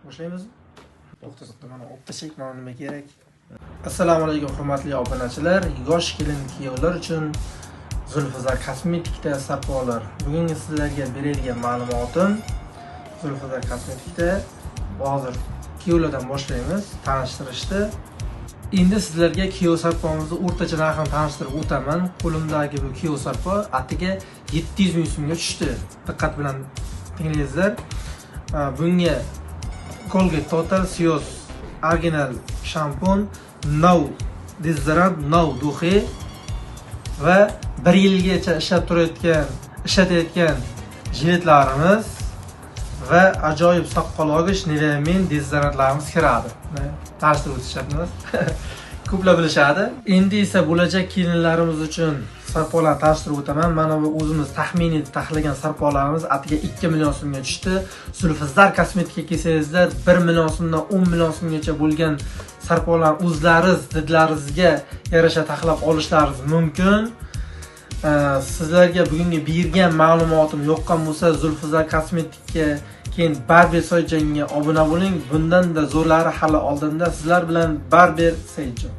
Boshlaymiz. To'xtatib mana o'qitishik nima kerak. Assalomu alaykum hurmatli obunachilar. Yosh kelin kuyovlar uchun Zulfizar kosmetikda sarpolar. Bugungi sizlarga beradigan ma'lumotim Zulfizar kosmetikda hozir kuyovlardan boshlaymiz tanishtirishni. Endi sizlarga kuyov sarpomizni o'rtacha narxini tanishtirib o'taman. Qo'limdagi bu kuyov sarpo atiga 700 ming so'mga tushdi. Diqqat bilan tinglaysizlar. Bunga Colgate Total Sios original shampun, Now dezodorant, Now duhi va 1 yilgacha ishlatayotgan jiletlarimiz va ajoyib soqqolog'ich Nivea Men dezodorantlarimiz kiradi. Tanishtirib o'tishamiz. Ko'plar bilishadi. Endi esa bo'lajak kelinlarimiz uchun sarpolarni tanishtirib o'taman. Mana bu o'zimiz taxminiy taxlagan sarpolarimiz atiga 2 million so'mga tushdi. Zulfizar kosmetika kelsangizlar 1 million so'mdan 10 million so'mgacha bo'lgan sarpolarni o'zlaringiz didlaringizga yarasha taxlab olishlaringiz mumkin. Sizlarga bugungi bergan ma'lumotim yoqqan bo'lsa, Zulfizar kosmetika keyin Barber Soyjonga obuna bo'ling. Bundan da zo'rlari hali oldinda. Sizlar bilan Barber Soyjon.